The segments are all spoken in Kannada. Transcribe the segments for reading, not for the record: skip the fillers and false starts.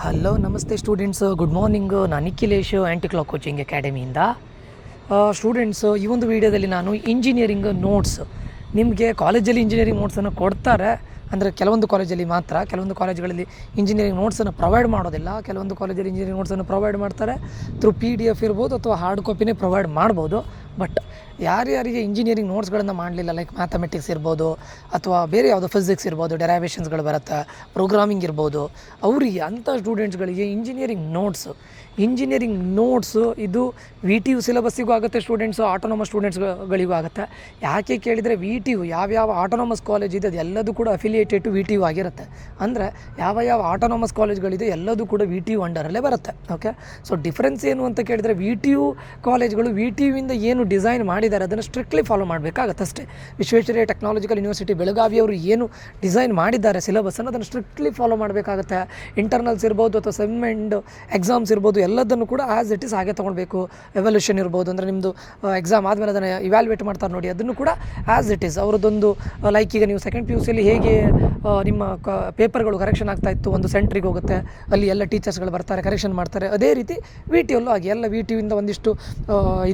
ಹಲೋ ನಮಸ್ತೆ ಸ್ಟೂಡೆಂಟ್ಸ್, ಗುಡ್ ಮಾರ್ನಿಂಗ್. ನಾನು ನಿಖಿಲೇಶ್ ಆ್ಯಂಟಿ ಕ್ಲಾಕ್ ಕೋಚಿಂಗ್ ಅಕಾಡೆಮಿಯಿಂದ. ಸ್ಟೂಡೆಂಟ್ಸ್, ಈ ಒಂದು ವಿಡಿಯೋದಲ್ಲಿ ನಾನು ಇಂಜಿನಿಯರಿಂಗ್ ನೋಟ್ಸ್, ನಿಮಗೆ ಕಾಲೇಜಲ್ಲಿ ಇಂಜಿನಿಯರಿಂಗ್ ನೋಟ್ಸನ್ನು ಕೊಡ್ತಾರೆ. ಅಂದರೆ ಕೆಲವೊಂದು ಕಾಲೇಜಲ್ಲಿ ಮಾತ್ರ, ಕೆಲವೊಂದು ಕಾಲೇಜುಗಳಲ್ಲಿ ಇಂಜಿನಿಯರಿಂಗ್ ನೋಟ್ಸನ್ನು ಪ್ರೊವೈಡ್ ಮಾಡೋದಿಲ್ಲ. ಕೆಲವೊಂದು ಕಾಲೇಜಲ್ಲಿ ಇಂಜಿನಿಯರಿಂಗ್ ನೋಟ್ಸನ್ನು ಪ್ರೊವೈಡ್ ಮಾಡ್ತಾರೆ ಥ್ರೂ PDF ಇರ್ಬೋದು ಅಥವಾ ಹಾರ್ಡ್ ಕಾಪಿನೇ ಪ್ರೊವೈಡ್ ಮಾಡ್ಬೋದು. ಬಟ್ ಯಾರ್ಯಾರಿಗೆ ಇಂಜಿನಿಯರಿಂಗ್ ನೋಟ್ಸ್ಗಳನ್ನು ಮಾಡಲಿಲ್ಲ, ಲೈಕ್ ಮ್ಯಾಥಮೆಟಿಕ್ಸ್ ಇರ್ಬೋದು ಅಥವಾ ಬೇರೆ ಯಾವುದೋ ಫಿಸಿಕ್ಸ್ ಇರ್ಬೋದು, ಡೆರೈವೇಷನ್ಸ್ಗಳು ಬರುತ್ತೆ, ಪ್ರೋಗ್ರಾಮಿಂಗ್ ಇರ್ಬೋದು, ಅವರಿಗೆ ಅಂಥ ಸ್ಟೂಡೆಂಟ್ಸ್ಗಳಿಗೆ ಇಂಜಿನಿಯರಿಂಗ್ ನೋಟ್ಸು ಇದು VTU ಸಿಲೆಬಸ್ಸಿಗೂ ಆಗುತ್ತೆ ಸ್ಟೂಡೆಂಟ್ಸು, ಆಟೋನಮಸ್ ಸ್ಟೂಡೆಂಟ್ಸ್ಗಳಿಗೂ ಆಗುತ್ತೆ. ಯಾಕೆ ಕೇಳಿದರೆ VTU ಯಾವ್ಯಾವ ಆಟೋನಮಸ್ ಕಾಲೇಜ್ ಇದೆ ಅದೆಲ್ಲದೂ ಕೂಡ ಅಫಿಲಿಯೇಟೆಡ್ ಟು VTU ಆಗಿರುತ್ತೆ. ಅಂದರೆ ಯಾವ ಆಟೋನಮಸ್ ಕಾಲೇಜ್ಗಳಿದೆ ಎಲ್ಲದೂ ಕೂಡ VTU ಅಂಡರಲ್ಲೇ ಬರುತ್ತೆ. ಓಕೆ, ಸೊ ಡಿಫ್ರೆನ್ಸ್ ಏನು ಅಂತ ಕೇಳಿದರೆ VTU ಕಾಲೇಜ್ಗಳು VTU ಇಂದ ಏನು ಡಿಸೈನ್ ಮಾಡಿದ್ದಾರೆ ಅದನ್ನು ಸ್ಟ್ರಿಕ್ಟ್ಲಿ ಫಾಲೋ ಮಾಡಬೇಕಾಗತ್ತೆ ಅಷ್ಟೇ. ವಿಶ್ವೇಶ್ವರಯ್ಯ ಟೆಕ್ನಾಲಜಿಕಲ್ ಯೂನಿವರ್ಸಿಟಿ ಬೆಳಗಾವಿಯವರು ಏನು ಡಿಸೈನ್ ಮಾಡಿದ್ದಾರೆ ಸಿಲೆಬಸ್ಸನ್ನು ಅದನ್ನು ಸ್ಟ್ರಿಕ್ಟ್ಲಿ ಫಾಲೋ ಮಾಡಬೇಕಾಗುತ್ತೆ. ಇಂಟರ್ನಲ್ಸ್ ಇರ್ಬೋದು ಅಥವಾ ಸೆಮ್ ಆ್ಯಂಡ್ ಎಕ್ಸಾಮ್ಸ್ ಇರ್ಬೋದು, ಎಲ್ಲದನ್ನು ಕೂಡ ಆ್ಯಸ್ ಇಟ್ ಈಸ್ ಹಾಗೆ ತೊಗೊಳ್ಬೇಕು. ಎವಲ್ಯೂಷನ್ ಇರ್ಬೋದು, ಅಂದರೆ ನಿಮ್ಮದು ಎಕ್ಸಾಮ್ ಆದಮೇಲೆ ಅದನ್ನು ಇವ್ಯಾಲ್ಯೂಯೇಟ್ ಮಾಡ್ತಾರೆ ನೋಡಿ, ಅದನ್ನು ಕೂಡ ಆ್ಯಸ್ ಇಟ್ ಈಸ್ ಅವರದ್ದೊಂದು ಲೈಕ್ ಈಗ ನೀವು ಸೆಕೆಂಡ್ PUC ಹೇಗೆ ನಿಮ್ಮ ಪೇಪರ್ಗಳು ಕರೆಕ್ಷನ್ ಆಗ್ತಾಯಿತ್ತು, ಒಂದು ಸೆಂಟ್ರಿಗೆ ಹೋಗುತ್ತೆ, ಅಲ್ಲಿ ಎಲ್ಲ ಟೀಚರ್ಸ್ಗಳು ಬರ್ತಾರೆ ಕರೆಕ್ಷನ್ ಮಾಡ್ತಾರೆ. ಅದೇ ರೀತಿ VTU ಆಗಿ ಎಲ್ಲ VTU ಇಂದ ಒಂದಿಷ್ಟು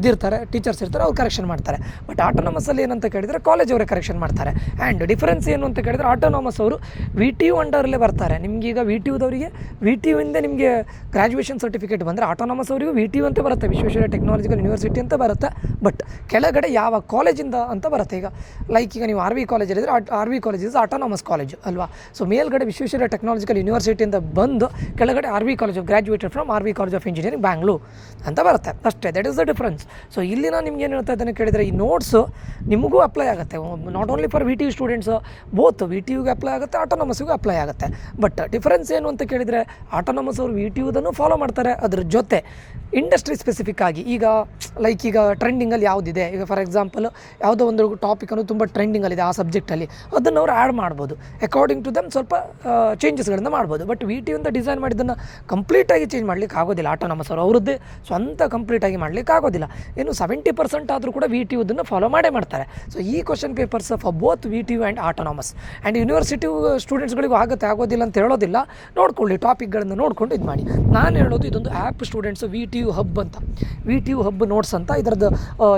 ಇದಿರ್ತಾರೆ, ಟೀಚರ್ಸ್ ಇರ್ತಾರೆ, ಅವ್ರು ಕರೆಕ್ಷನ್ ಮಾಡ್ತಾರೆ. ಬಟ್ ಆಟೋನಮಸಲ್ಲಿ ಏನಂತ ಕೇಳಿದರೆ ಕಾಲೇಜ್ ಅವರೇ ಕರೆಕ್ಷನ್ ಮಾಡ್ತಾರೆ. ಆ್ಯಂಡ್ ಡಿಫರೆನ್ಸ್ ಏನು ಅಂತ ಕೇಳಿದರೆ ಆಟೋನಮಸ್ ಅವರು VTU ಅಂಡರಲ್ಲೇ ಬರ್ತಾರೆ. ನಿಮಗೀಗ VTU ಇಂದ ನಿಮಗೆ ಗ್ರ್ಯಾಜುಯೇಷನ್ ಸರ್ಟಿಫಿಕೇಟ್ ಬಂದರೆ ಆಟೋನಮಸ್ ಅವರಿಗೂ VTU ಅಂತ ಬರುತ್ತೆ, ವಿಶ್ವೇಶ್ವರಯ್ಯ ಟೆಕ್ನಾಲಜಿಕಲ್ ಯೂನಿವರ್ಸಿಟಿ ಅಂತ ಬರುತ್ತೆ. ಬಟ್ ಕೆಳಗಡೆ ಯಾವ ಕಾಲೇಜಿಂದ ಅಂತ ಬರುತ್ತೆ. ಈಗ ಲೈಕ್ ಈಗ ನೀವು RV ಕಾಲೇಜಲ್ಲಿದ್ದರೆ RV college is autonomous college ಅಲ್ವಾ. ಸೊ ಮೇಲ್ಗಡೆ ವಿಶ್ವೇಶ್ವರಯ್ಯ ಟೆಕ್ನಾಲಜಿಕಲ್ ಯೂನಿವರ್ಸಿಟಿಯಿಂದ ಬಂದು ಕೆಳಗಡೆ RV college graduated from RV college of engineering Bangalore ಅಂತ ಬರುತ್ತೆ ಅಷ್ಟೇ. That is the difference. So ಇಲ್ಲಿ ನಾನು ನಿಮ್ಗೆ ಏನು ಹೇಳ್ತಾ ಇದ್ದೇನೆ ಕೇಳಿದರೆ, ಈ ನೋಟ್ಸು ನಿಮಗೂ ಅಪ್ಲೈ ಆಗುತ್ತೆ, not only for VTU students, both VTUಗೆ ಅಪ್ಲೈ ಆಗುತ್ತೆ, ಆಟೋನಮಸ್ಸಿಗೂ ಅಪ್ಲೈ ಆಗುತ್ತೆ. ಬಟ್ ಡಿಫರೆನ್ಸ್ ಏನು ಅಂತ ಕೇಳಿದರೆ, ಆಟೋನಮಸ್ ಅವರು VTUದನ್ನು ಫಾಲೋ ಮಾಡ್ತಾರೆ, ಅದ್ರ ಜೊತೆ ಇಂಡಸ್ಟ್ರಿ ಸ್ಪೆಸಿಫಿಕ್ ಆಗಿ ಈಗ ಲೈಕ್ ಈಗ ಟ್ರೆಂಡಿಂಗಲ್ಲಿ ಯಾವುದಿದೆ, ಈಗ ಫಾರ್ ಎಕ್ಸಾಂಪಲ್ ಯಾವುದೋ ಒಂದು ಟಾಪಿಕನ್ನು ತುಂಬ ಟ್ರೆಂಡಿಂಗಲ್ಲಿದೆ ಆ ಸಬ್ಜೆಕ್ಟಲ್ಲಿ, ಅದನ್ನು ಅವ್ರು ಆ್ಯಡ್ ಮಾಡ್ಬೋದು, ಅಕಾರ್ಡಿಂಗ್ ಟು ದಮ್ ಸ್ವಲ್ಪ ಚೇಂಜಸ್ಗಳನ್ನು ಮಾಡ್ಬೋದು. ಬಟ್ VTU ಅಂತ ಡಿಸೈನ್ ಮಾಡಿದ್ದನ್ನು ಕಂಪ್ಲೀಟಾಗಿ ಚೇಂಜ್ ಮಾಡಲಿಕ್ಕೆ ಆಗೋದಿಲ್ಲ. ಆಟೋನಮಸ್ ಅವರು ಅವರದ್ದೇ ಸ್ವಂತ ಕಂಪ್ಲೀಟಾಗಿ ಮಾಡಲಿಕ್ಕೆ ಆಗೋದಿಲ್ಲ. ಏನು 70% ಆದರೂ ಕೂಡ VTUದನ್ನು ಫಾಲೋ ಮಾಡೇ ಮಾಡ್ತಾರೆ. ಸೊ ಈ question papers for both VTU and autonomous and university ಸ್ಟೂಡೆಂಟ್ಸ್ಗಳಿಗೂ ಆಗೋದಿಲ್ಲ ಅಂತ ಹೇಳೋದಿಲ್ಲ. ನೋಡ್ಕೊಳ್ಳಿ, ಟಾಪಿಕ್ಗಳನ್ನು ನೋಡ್ಕೊಂಡು ಇದು ಮಾಡಿ. ನಾನು ಹೇಳೋದು ಇದೊಂದು ಆ್ಯಪ್ ಸ್ಟೂಡೆಂಟ್ಸ್, VTU ಹಬ್ ಅಂತ, VTU ಹಬ್ ನೋಟ್ಸ್ ಅಂತ,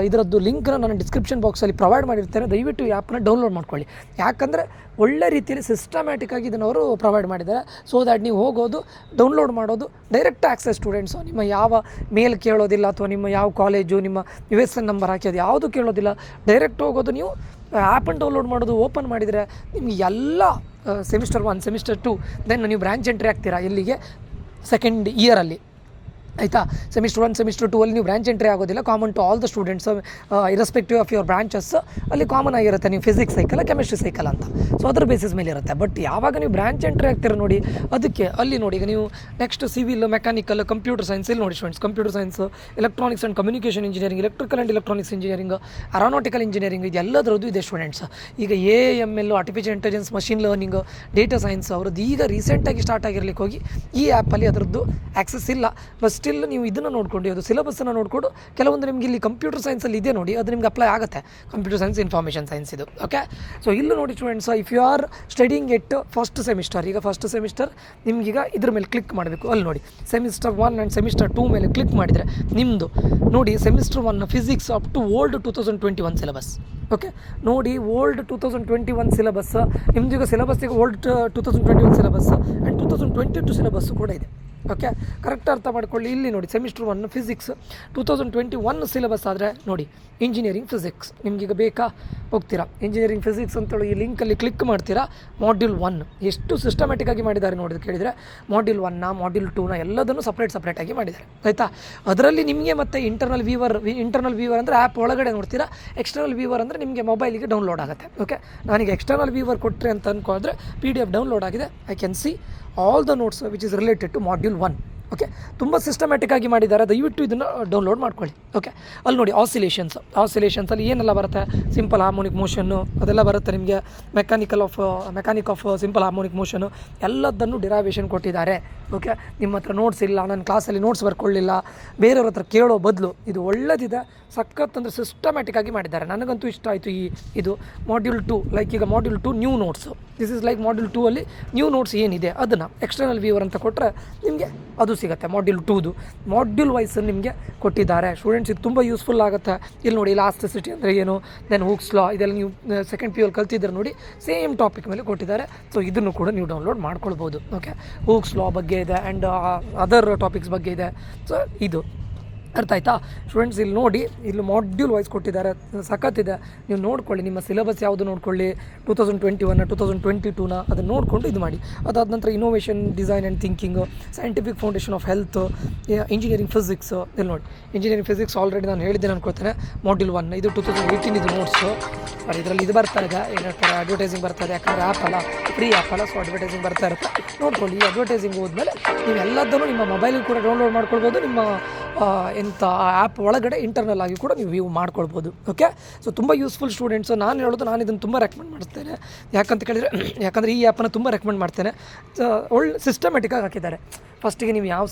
ಇದರದ್ದು ಲಿಂಕ್ನ ನಾನು ಡಿಸ್ಕ್ರಿಪ್ಷನ್ ಬಾಕ್ಸಲ್ಲಿ ಪ್ರೊವೈಡ್ ಮಾಡಿರ್ತೇನೆ. ದಯವಿಟ್ಟು ಈ ಆ್ಯಪ್ನ ಡೌನ್ಲೋಡ್ ಮಾಡ್ಕೊಳ್ಳಿ. ಯಾಕಂದರೆ ಒಳ್ಳೆ ರೀತಿಯಲ್ಲಿ ಸಿಸ್ಟಮ್ಯಾಟಿಕ್ಕಾಗಿ ಇದನ್ನು ಅವರು ಪ್ರೊವೈಡ್ ಮಾಡಿದ್ದಾರೆ. ಸೊ ದ್ಯಾಟ್ ನೀವು ಹೋಗೋದು, ಡೌನ್ಲೋಡ್ ಮಾಡೋದು, ಡೈರೆಕ್ಟ್ ಆಕ್ಸೆಸ್ ಸ್ಟೂಡೆಂಟ್ಸು, ನಿಮ್ಮ ಯಾವ ಮೇಲ್ ಕೇಳೋದಿಲ್ಲ ಅಥವಾ ನಿಮ್ಮ ಯಾವ ಕಾಲೇಜು, ನಿಮ್ಮ USN ನಂಬರ್ ಹಾಕಿ ಅದು ಯಾವುದು ಕೇಳೋದಿಲ್ಲ. ಡೈರೆಕ್ಟ್ ಹೋಗೋದು, ನೀವು ಆ್ಯಪನ್ನು ಡೌನ್ಲೋಡ್ ಮಾಡೋದು, ಓಪನ್ ಮಾಡಿದರೆ ನಿಮಗೆ ಎಲ್ಲ ಸೆಮಿಸ್ಟರ್ 1, ಸೆಮಿಸ್ಟರ್ 2, ದೆನ್ ನೀವು ಬ್ರ್ಯಾಂಚ್ ಎಂಟ್ರಿ ಆಗ್ತೀರಾ ಎಲ್ಲಿಗೆ, ಸೆಕೆಂಡ್ ಇಯರಲ್ಲಿ ಆಯಿತಾ. ಸೆಮಿಸ್ಟರ್ 1, ಸೆಮಿಸ್ಟರ್ 2 ಅಲ್ಲಿ ನೀವು ಬ್ರಾಂಚ್ ಎಂಟ್ರಿ ಆಗೋದಿಲ್ಲ, common to all the students irrespective of your branches. ಅಲ್ಲಿ ಕಾಮನ್ ಆಗಿರುತ್ತೆ, ನೀವು ಫಿಸಿಕ್ಸ್ ಸೈಕಲ್, ಕೆಮಿಸ್ಟ್ರಿ ಸೈಕಲ್ ಅಂತ. ಸೊ ಅದ್ರ ಬೇಸಿಸ್ ಮೇಲೆ ಇರುತ್ತೆ. ಬಟ್ ಯಾವಾಗ ನೀವು ಬ್ರಾಂಚ್ ಎಂಟ್ರಿ ಆಗ್ತೀರ ನೋಡಿ, ಅದಕ್ಕೆ ಅಲ್ಲಿ ನೋಡಿ, ಈಗ ನೀವು next civil, mechanical, computer science, ಇಲ್ಲಿ ನೋಡಿ students, computer science, electronics and communication engineering, electrical and electronics engineering, aeronautical engineering, ಇದೆಲ್ಲದರದ್ದು ಇದೆ ಸ್ಟೂಡೆಂಟ್ಸ್. ಈಗ AML, artificial intelligence, machine learning, data science ಅವರದ್ದು ಈಗ ರೀಸೆಂಟಾಗಿ ಸ್ಟಾರ್ಟ್ ಆಗಿರಲಿಕ್ಕೆ ಹೋಗಿ ಈ ಆ್ಯಪಲ್ಲಿ ಅದರದ್ದು ಆ್ಯಕ್ಸಸ್ ಇಲ್ಲ. ಬಟ್ ಸ್ಟಿಲ್ ನೀವು ಇದನ್ನು ನೋಡ್ಕೊಂಡು, ಅದು ಸಿಲೆಬಸ್ಸನ್ನು ನೋಡಿಕೊಂಡು, ಕೆಲವೊಂದು ನಿಮಗೆ ಇಲ್ಲಿ ಕಂಪ್ಯೂಟರ್ ಸೈನ್ಸಲ್ಲಿ ಇದೆ ನೋಡಿ, ಅದು ನಿಮ್ಗೆ ಅಪ್ಲೈ ಆಗುತ್ತೆ. ಕಂಪ್ಯೂಟರ್ ಸೈನ್ಸ್, ಇನ್ಫಾರ್ಮೇಷನ್ ಸೈನ್ಸ್ ಇದು. ಓಕೆ, ಸೊ ಇಲ್ಲಿ ನೋಡಿ students, if you are studying at first semester, ಈಗ ಫಸ್ಟ್ ಸೆಮಿಸ್ಟರ್ ನಿಮಗೀಗ ಇದ್ರ ಮೇಲೆ ಕ್ಲಿಕ್ ಮಾಡಬೇಕು. ಅಲ್ಲಿ ನೋಡಿ ಸೆಮಿಸ್ಟರ್ 1 ಆ್ಯಂಡ್ ಸೆಮಿಸ್ಟರ್ 2 ಮೇಲೆ ಕ್ಲಿಕ್ ಮಾಡಿದರೆ ನಿಮ್ಮದು ನೋಡಿ semester 1 physics up to old 2021 syllabus. Okay, ನೋಡಿ ಓಲ್ಡ್ 2021 ಸಿಲೆಬಸ್ ನಿಮ್ಮದು. ಈಗ ಸಿಲೆಬಸ್ ಈಗ ಓಲ್ಡ್ 2021 ಸಿಲೆಬಸ್ ಆ್ಯಂಡ್ 2022 ಸಿಲೆಬಸ್ಸು ಕೂಡ ಇದೆ. ಓಕೆ, ಕರೆಕ್ಟ್ ಅರ್ಥ ಮಾಡ್ಕೊಳ್ಳಿ. ಇಲ್ಲಿ ನೋಡಿ ಸೆಮಿಸ್ಟರ್ 1 ಫಿಸಿಕ್ಸ್ 2021 ಸಿಲೆಬಸ್ ಆದರೆ ನೋಡಿ ಇಂಜಿನಿಯರಿಂಗ್ ಫಿಸಿಕ್ಸ್ ನಿಮಗೀಗ ಬೇಕಾ, ಹೋಗ್ತೀರಾ ಇಂಜಿನಿಯರಿಂಗ್ ಫಿಸಿಕ್ಸ್ ಅಂತೇಳಿ ಈ ಲಿಂಕಲ್ಲಿ ಕ್ಲಿಕ್ ಮಾಡ್ತೀರಾ. ಮಾಡ್ಯೂಲ್ 1 ಎಷ್ಟು ಸಿಸ್ಟಮ್ಯಾಟಿಕ್ಕಾಗಿ ಮಾಡಿದ್ದಾರೆ ನೋಡಿದ್ರೆ ಕೇಳಿದರೆ, ಮಾಡ್ಯೂಲ್ 1ನ ಮಾಡ್ಯೂಲ್ 2ನ ಎಲ್ಲದನ್ನು ಸಪ್ರೇಟಾಗಿ ಮಾಡಿದ್ದಾರೆ ಆಯಿತಾ. ಅದರಲ್ಲಿ ನಿಮಗೆ ಮತ್ತೆ ಇಂಟರ್ನಲ್ ವ್ಯೂವರ್ ಅಂದರೆ ಆ್ಯಪ್ ಒಳಗಡೆ ನೋಡ್ತೀರಾ, ಎಕ್ಸ್ಟರ್ನಲ್ ವ್ಯೂವರ್ ಅಂದರೆ ನಿಮಗೆ ಮೊಬೈಲಿಗೆ ಡೌನ್ಲೋಡ್ ಆಗುತ್ತೆ. ಓಕೆ, ನನಗೆ ಎಕ್ಸ್ಟರ್ನಲ್ ವ್ಯೂವರ್ ಕೊಟ್ಟರೆ ಅಂತ ಅಂದ್ಕೊಂಡ್ರೆ PDF ಡೌನ್ಲೋಡ್ ಆಗಿದೆ. I can see all the notes which is related to module 1. Okay, ತುಂಬ ಸಿಸ್ಟಮ್ಯಾಟಿಕ್ಕಾಗಿ ಮಾಡಿದ್ದಾರೆ. ದಯವಿಟ್ಟು ಇದನ್ನು ಡೌನ್ಲೋಡ್ ಮಾಡ್ಕೊಳ್ಳಿ. ಓಕೆ, ಅಲ್ಲಿ ನೋಡಿ ಆಸಿಲೇಷನ್ಸಲ್ಲಿ ಏನೆಲ್ಲ ಬರುತ್ತೆ, ಸಿಂಪಲ್ ಹಾರ್ಮೋನಿಕ್ ಮೋಷನ್ನು ಅದೆಲ್ಲ ಬರುತ್ತೆ ನಿಮಗೆ, mechanic of simple harmonic motion ಎಲ್ಲದನ್ನು ಡಿರೈವೇಷನ್ ಕೊಟ್ಟಿದ್ದಾರೆ. ಓಕೆ, ನಿಮ್ಮ ಹತ್ರ ನೋಟ್ಸ್ ಇಲ್ಲ, ನನ್ನ ಕ್ಲಾಸಲ್ಲಿ ನೋಟ್ಸ್ ಬರ್ಕೊಳ್ಳಿಲ್ಲ, ಬೇರೆಯವ್ರ ಹತ್ರ ಕೇಳೋ ಬದಲು ಇದು ಒಳ್ಳೆದಿದೆ, ಸಖತ್ ಅಂದರೆ ಸಿಸ್ಟಮ್ಯಾಟಿಕ್ ಆಗಿ ಮಾಡಿದ್ದಾರೆ. ನನಗಂತೂ ಇಷ್ಟ ಆಯಿತು ಇದು ಮಾಡ್ಯೂಲ್ 2. ಲೈಕ್ ಈಗ module 2 new notes, this is like module 2 ಅಲ್ಲಿ ನ್ಯೂ ನೋಟ್ಸ್ ಏನಿದೆ ಅದನ್ನು ಎಕ್ಸ್ಟರ್ನಲ್ ವ್ಯೂವರ್ ಅಂತ ಕೊಟ್ಟರೆ ನಿಮಗೆ ಅದು ಸಿಗುತ್ತೆ. ಮಾಡ್ಯೂಲ್ 2ದು ಮಾಡ್ಯೂಲ್ ವೈಸ್ ನಿಮಗೆ ಕೊಟ್ಟಿದ್ದಾರೆ ಸ್ಟೂಡೆಂಟ್ಸ್, ಇದು ತುಂಬ ಯೂಸ್ಫುಲ್ ಆಗುತ್ತೆ. ಇಲ್ಲಿ ನೋಡಿ ಇಲಾಸ್ಟಿಸಿಟಿ ಅಂದರೆ ಏನು, ದೆನ್ ಹೂಕ್ಸ್ ಲಾ, ಇದೆಲ್ಲ ನೀವು ಸೆಕೆಂಡ್ PU ಕಲ್ತಿದ್ರೆ ನೋಡಿ ಸೇಮ್ ಟಾಪಿಕ್ ಮೇಲೆ ಕೊಟ್ಟಿದ್ದಾರೆ. ಸೊ ಇದನ್ನು ಕೂಡ ನೀವು ಡೌನ್ಲೋಡ್ ಮಾಡ್ಕೊಳ್ಬೋದು. ಓಕೆ, ಹೂಕ್ಸ್ ಲಾ ಬಗ್ಗೆ ಇದೆ ಆ್ಯಂಡ್ ಅದರ್ ಟಾಪಿಕ್ಸ್ ಬಗ್ಗೆ ಇದೆ. ಸೊ ಇದು ಅರ್ಥ ಆಯ್ತಾ ಸ್ಟೂಡೆಂಟ್ಸ್? ಇಲ್ಲಿ ನೋಡಿ, ಇಲ್ಲಿ ಮಾಡ್ಯೂಲ್ ವೈಸ್ ಕೊಟ್ಟಿದ್ದಾರೆ, ಸಖತ್ತಿದೆ. ನೀವು ನೋಡ್ಕೊಳ್ಳಿ, ನಿಮ್ಮ ಸಿಲೆಬಸ್ ಯಾವುದು ನೋಡ್ಕೊಳ್ಳಿ, 2021 2022ನ ಅದನ್ನು ನೋಡಿಕೊಂಡು ಇದು ಮಾಡಿ. ಅದಾದ ನಂತರ innovation, design and thinking, scientific foundation of health, engineering physics. ಇಲ್ಲಿ ನೋಡಿ ಇಂಜಿನಿಯರಿಂಗ್ ಫಿಸಿಕ್ಸ್ ಆಲ್ರೆಡಿ ನಾನು ಹೇಳಿದ್ದೇನೆ ಅನ್ಕೊಳ್ತೇನೆ, ಮಾಡ್ಯೂಲ್ 1 ಇದು 2018 ಇದು ನೋಟ್ಸು. ಸರಿ, ಇದರಲ್ಲಿ ಇದು ಬರ್ತಾ ಇದೆ, ಏನು ಹೇಳ್ತಾರೆ ಅಡ್ವರ್ಟೈಸಿಂಗ್ ಬರ್ತಾ ಇದೆ, ಯಾಕಂದರೆ ಆ್ಯಪ್ ಅಲ್ಲ, ಫ್ರೀ ಆ್ಯಪ್ ಅಲ್ಲ, ಸೊ ಅಡ್ವರ್ಟೈಸಿಂಗ್ ಬರ್ತಾ ಇರುತ್ತೆ. ನೋಡ್ಕೊಳ್ಳಿ, ಈ ಅಡ್ವರ್ಟೈಸಿಂಗ್ ಹೋದ್ಮೇಲೆ ನೀವು ಎಲ್ಲದನ್ನು ನಿಮ್ಮ ಮೊಬೈಲಿಗೆ ಕೂಡ ಡೌನ್ಲೋಡ್ ಮಾಡ್ಕೊಳ್ಬೋದು, ನಿಮ್ಮ ಎಂಥ ಆ್ಯಪ್ ಒಳಗಡೆ ಇಂಟರ್ನಲ್ ಆಗಿ ಕೂಡ ನೀವು ವ್ಯೂ ಮಾಡ್ಕೊಳ್ಬೋದು. ಓಕೆ, ಸೊ ತುಂಬ ಯೂಸ್ಫುಲ್ ಸ್ಟೂಡೆಂಟ್ಸು. ನಾನು ಹೇಳೋದು, ನಾನು ಇದನ್ನು ತುಂಬ ರೆಕಮೆಂಡ್ ಮಾಡ್ತೇನೆ. ಯಾಕಂದರೆ ಈ ಆ್ಯಪನ್ನು ತುಂಬ ರೆಕಮೆಂಡ್ ಮಾಡ್ತೇನೆ. ಒಳ್ಳೆ ಸಿಸ್ಟಮೆಟಿಕ್ಕಾಗಿ ಹಾಕಿದ್ದಾರೆ. ಫಸ್ಟಿಗೆ ನೀವು ಯಾವ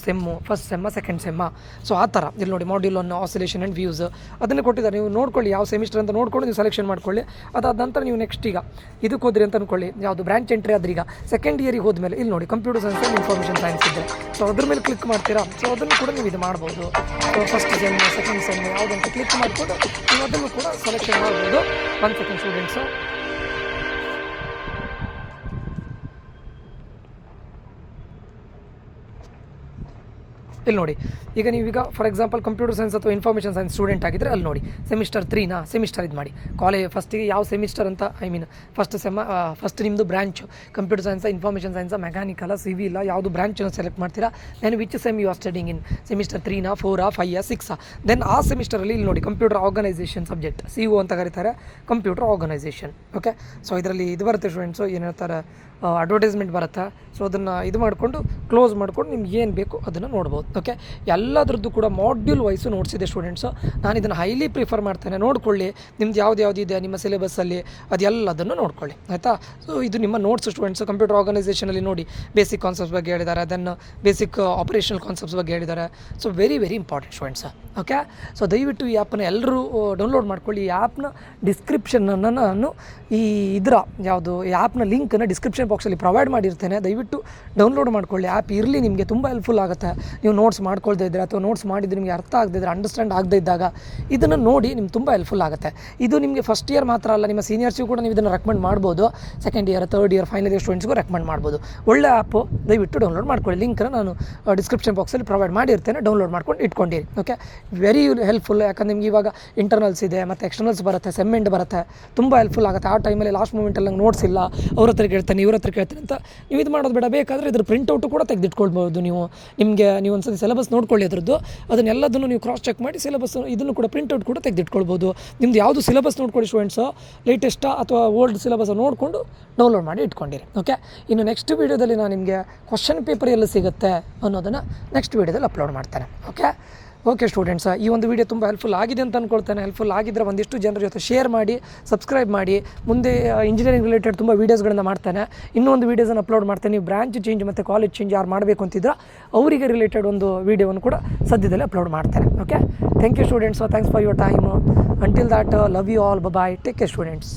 ಫಸ್ಟ್ ಸೆಮ್ಮ ಸೆಕೆಂಡ್ ಸೆಮ್ಮ, ಸೊ ಆ ಥರ. ಇಲ್ಲಿ ನೋಡಿ ಮಾಡ್ಯೂಲ್ 1 ಆಸಿಲೇಷನ್ ಆ್ಯಂಡ್ ವ್ಯೂಸ್ ಅದನ್ನು ಕೊಟ್ಟಿದ್ದಾರೆ. ನೀವು ನೋಡ್ಕೊಳ್ಳಿ ಯಾವ ಸೆಮಿಸ್ಟರ್ ಅಂತ ನೋಡ್ಕೊಂಡು ನೀವು ಸೆಲೆಕ್ಷನ್ ಮಾಡ್ಕೊಳ್ಳಿ. ಅದಾದ ನಂತರ ನೀವು ನೆಕ್ಸ್ಟ್ ಈಗ ಇದಕ್ಕೆ ಹೋದ್ರಿ ಅಂತ ಅಂದ್ಕೊಳ್ಳಿ, ಯಾವುದು ಬ್ರಾಂಚ್ ಎಂಟ್ರಿ ಆದ್ರೆ ಈಗ ಸೆಕೆಂಡ್ ಇಯರಿಗೆ ಹೋದ್ಮೇಲೆ ಇಲ್ಲಿ ನೋಡಿ computer science and information science ಇದೆ. ಸೊ ಅದ್ರ ಮೇಲೆ ಕ್ಲಿಕ್ ಮಾಡ್ತೀರಾ, ಸೊ ಅದನ್ನು ಕೂಡ ನೀವು ಇದು ಮಾಡ್ಬೋದು. So first sem second sem ಯಾವುದಂತ ಕ್ಲಿಕ್ ಮಾಡಿಕೊಂಡು ನೀವು ಅದನ್ನು ಕೂಡ ಸೆಲೆಕ್ಷನ್ ಮಾಡ್ಬೋದು. 1 ಸೆಕೆಂಡ್ ಸ್ಟೂಡೆಂಟ್ಸು. ಇಲ್ಲಿ ನೋಡಿ, ಈಗ ನೀವೀಗ ಫಾರ್ ಎಕ್ಸಾಂಪಲ್ ಕಂಪ್ಯೂಟರ್ ಸೈನ್ಸ್ ಅಥವಾ ಇನ್ಫಾರ್ಮೇಷನ್ ಸೈನ್ಸ್ ಸ್ಟೂಡೆಂಟ್ ಆಗಿದ್ದರೆ ಅಲ್ಲಿ ನೋಡಿ ಸೆಮಿಸ್ಟರ್ 3 ಸೆಮಿಸ್ಟರ್ ಇದು ಮಾಡಿ. ಫಸ್ಟಿಗೆ ಯಾವ ಸೆಮಿಸ್ಟರ್ ಅಂತ ಫಸ್ಟ್ ನಿಮ್ಮದು branch computer science, information science, mechanical, civil ಯಾವುದು ಬ್ರಾಂಚನ್ನು ಸೆಲೆಕ್ಟ್ ಮಾಡ್ತೀರಾ. Then which sem you are studying in, semester 3 4 5 6. Then ಆ ಸೆಮಿಸ್ಟರಲ್ಲಿ ಇಲ್ಲಿ ನೋಡಿ ಕಂಪ್ಯೂಟರ್ ಆರ್ಗನೈಸೇಷನ್ ಸಬ್ಜೆಕ್ಟ್ CO ಅಂತ ಕರೀತಾರೆ, ಕಂಪ್ಯೂಟರ್ ಆರ್ಗನೈಸೇಷನ್. ಓಕೆ, ಸೊ ಇದರಲ್ಲಿ ಇದು ಬರುತ್ತೆ ಸ್ಟೂಡೆಂಟ್ಸು, ಏನು ಹೇಳ್ತಾರೆ ಅಡ್ವರ್ಟೈಸ್ಮೆಂಟ್ ಬರುತ್ತೆ. ಸೊ ಅದನ್ನು ಇದು ಮಾಡಿಕೊಂಡು ಕ್ಲೋಸ್ ಮಾಡ್ಕೊಂಡು ನಿಮ್ಗೆ ಏನು ಬೇಕು ಅದನ್ನು ನೋಡ್ಬೋದು. ಓಕೆ, ಎಲ್ಲದರದ್ದು ಕೂಡ ಮಾಡ್ಯೂಲ್ ವೈಸು ನೋಟ್ಸಿದೆ ಸ್ಟೂಡೆಂಟ್ಸು. ನಾನು ಇದನ್ನು ಹೈಲಿ ಪ್ರಿಫರ್ ಮಾಡ್ತೇನೆ. ನೋಡ್ಕೊಳ್ಳಿ, ನಿಮ್ದು ಯಾವುದಿದೆ ನಿಮ್ಮ ಸಿಲೆಬಸ್ಸಲ್ಲಿ ಅದೆಲ್ಲದನ್ನು ನೋಡ್ಕೊಳ್ಳಿ, ಆಯಿತಾ. ಸೊ ಇದು ನಿಮ್ಮ ನೋಟ್ಸ್ ಸ್ಟೂಡೆಂಟ್ಸು. ಕಂಪ್ಯೂಟರ್ ಆರ್ಗನೈಸೇಷನಲ್ಲಿ ನೋಡಿ ಬೇಸಿಕ್ ಕಾನ್ಸೆಪ್ಟ್ಸ್ ಬಗ್ಗೆ ಹೇಳಿದ್ದಾರೆ, ದೆನ್ ಬೇಸಿಕ್ ಆಪರೇಷನಲ್ ಕಾನ್ಸೆಪ್ಟ್ಸ್ ಬಗ್ಗೆ ಹೇಳಿದ್ದಾರೆ. So very important students. Okay, so ದಯವಿಟ್ಟು ಈ ಆ್ಯಪನ್ನು ಎಲ್ಲರೂ ಡೌನ್ಲೋಡ್ ಮಾಡ್ಕೊಳ್ಳಿ. ಈ ಆ್ಯಪ್ನ ಡಿಸ್ಕ್ರಿಪ್ಷನನ್ನು ನಾನು ಈ ಆ್ಯಪ್ನ ಲಿಂಕನ್ನು ಡಿಸ್ಕ್ರಿಪ್ಷನ್ ಬಾಕ್ಸಲ್ಲಿ ಪ್ರೊವೈಡ್ ಮಾಡಿರ್ತೇನೆ. ದಯವಿಟ್ಟು ಡೌನ್ಲೋಡ್ ಮಾಡ್ಕೊಳ್ಳಿ. ಆ್ಯಪ್ ಇರಲಿ, ನಿಮಗೆ ತುಂಬ ಹೆಲ್ಪ್ಫುಲ್ ಆಗುತ್ತೆ. ನೀವು ನೋಟ್ಸ್ ಮಾಡ್ಕೊಳ್ತಾ ಇದ್ದರೆ ಅಥವಾ ನೋಟ್ಸ್ ಮಾಡಿದರೆ ನಿಮಗೆ ಅರ್ಥ ಆಗದಿದ್ದರೆ, ಅಂಡರ್ಸ್ಟ್ಯಾಂಡ್ ಆಗದೇ ಇದ್ದಾಗ ಇದನ್ನು ನೋಡಿ ನಿಮ್ಗೆ ತುಂಬ ಹೆಲ್ಪ್ಫುಲ್ ಆಗುತ್ತೆ. ಇದು ನಿಮಗೆ ಫಸ್ಟ್ ಇಯರ್ ಮಾತ್ರ ಅಲ್ಲ, ನಿಮ್ಮ ಸೀನಿಯರ್ಸಿಗೂ ಕೂಡ ನೀವು ಇದನ್ನು ರೆಕಮೆಂಡ್ ಮಾಡ್ಬೋದು. Second year, third year, final year ಸ್ಟೂಡೆಂಟ್ಸ್ಗೂ ರೆಕಮೆಂಡ್ ಮಾಡ್ಬೋದು. ಒಳ್ಳೆ ಆ್ಯಪು, ದಯವಿಟ್ಟು ಡೌನ್ಲೋಡ್ ಮಾಡ್ಕೊಳ್ಳಿ. ಲಿಂಕನ್ನು ನಾನು ಡಿಸ್ಕ್ರಿಪ್ಷನ್ ಬಾಕ್ಸಲ್ಲಿ ಪ್ರೊವೈಡ್ ಮಾಡಿರ್ತೇನೆ, ಡೌನ್ಲೋಡ್ ಮಾಡ್ಕೊಂಡು ಇಟ್ಕೊಂಡಿರಿ. Okay, very helpful. ಯಾಕಂದ್ರೆ ನಿಮ್ಗೆ ಇವಾಗ ಇಂಟರ್ನಲ್ಸ್ ಇದೆ ಮತ್ತು ಎಕ್ಸ್ಟರ್ನಲ್ಸ್ ಬರುತ್ತೆ, ಸೆಮ್ ಎಂಡ್ ಬರುತ್ತೆ, ತುಂಬ ಹೆಲ್ಪ್ಫುಲ್ ಆಗುತ್ತೆ. ಆ ಟೈಮಲ್ಲಿ ಲಾಸ್ಟ್ ಮೂಮೆಂಟಲ್ಲಿ ನಂಗೆ ನೋಟ್ಸ್ ಇಲ್ಲ, ಅವ್ರ ಹತ್ರ ಕೇಳ್ತಾನೆ, ಇವ್ರ ಹತ್ರ ಕೇಳ್ತಾನೆ ಅಂತ ನೀವು ಇದು ಮಾಡೋದು ಬೇಡ. ಬೇಕಾದರೆ ಇದ್ರ ಪ್ರಿಂಟೌಟು ಕೂಡ ತೆಗೆದಿಟ್ಕೊಳ್ಬೋದು. ನೀವು ಒಂದ್ಸತಿ ಸಿಲೆಬಸ್ ನೋಡ್ಕೊಳ್ಳಿ ಅದರದ್ದು, ಅದನ್ನೆಲ್ಲದನ್ನು ನೀವು ಕ್ರಾಸ್ ಚೆಕ್ ಮಾಡಿ ಸಿಲೆಬಸ್ ಇದನ್ನು ಕೂಡ ಪ್ರಿಂಟೌಟ್ ಕೂಡ ತೆಗೆದಿಟ್ಕೊಳ್ಬೋದು. ನಿಮ್ದು ಯಾವುದು ಸಿಲೆಬಸ್ ನೋಡ್ಕೊಳ್ಳಿ ಸ್ಟೂಡೆಂಟ್ಸು, ಲೇಟೆಸ್ಟಾ ಅಥವಾ ಓಲ್ಡ್ ಸಿಲೆಬಸ್ ನೋಡಿಕೊಂಡು ಡೌನ್ಲೋಡ್ ಮಾಡಿ ಇಟ್ಕೊಂಡಿರಿ. ಓಕೆ, ಇನ್ನು ನೆಕ್ಸ್ಟ್ ವೀಡಿಯೋದಲ್ಲಿ ನಾನು ನಿಮಗೆ ಕ್ವಶನ್ ಪೇಪರ್ ಎಲ್ಲ ಸಿಗುತ್ತೆ ಅನ್ನೋದನ್ನು ನೆಕ್ಸ್ಟ್ ವೀಡಿಯೋದಲ್ಲಿ ಅಪ್ಲೋಡ್ ಮಾಡ್ತೇನೆ. ಓಕೆ ಸ್ಟೂಡೆಂಟ್ಸ್, ಈ ಒಂದು ವಿಡಿಯೋ ತುಂಬ ಹೆಲ್ಪ್ಫುಲ್ ಆಗಿದೆ ಅಂತ ಅಂದ್ಕೊಳ್ತೇನೆ. ಹೆಲ್ಪ್ಫುಲ್ ಆಗಿದ್ದರೆ ಒಂದಿಷ್ಟು ಜನರ ಜೊತೆ ಶೇರ್ ಮಾಡಿ, ಸಬ್ಸ್ಕ್ರೈಬ್ ಮಾಡಿ. ಮುಂದೆ ಇಂಜಿನಿಯರಿಂಗ್ ರಿಲೇಟೆಡ್ ತುಂಬ ವೀಡಿಯೋಸ್ಗಳನ್ನು ಮಾಡ್ತೇನೆ. ಇನ್ನೊಂದು ವೀಡಿಯೋಸನ್ನು ಅಪ್ಲೋಡ್ ಮಾಡ್ತೇನೆ. ನೀವು ಬ್ರಾಂಚ್ ಚೇಂಜ್ ಮತ್ತು ಕಾಲೇಜ್ ಚೇಂಜ್ ಯಾರು ಮಾಡಬೇಕು ಅಂತಿದ್ರೆ ಅವರಿಗೆ ರಿಲೇಟೆಡ್ ಒಂದು ವೀಡಿಯೋವನ್ನು ಕೂಡ ಸದ್ಯದಲ್ಲೇ ಅಪ್ಲೋಡ್ ಮಾಡ್ತೇನೆ. Okay, thank you students, thanks for your time. Until that, love you all, bye, take care students.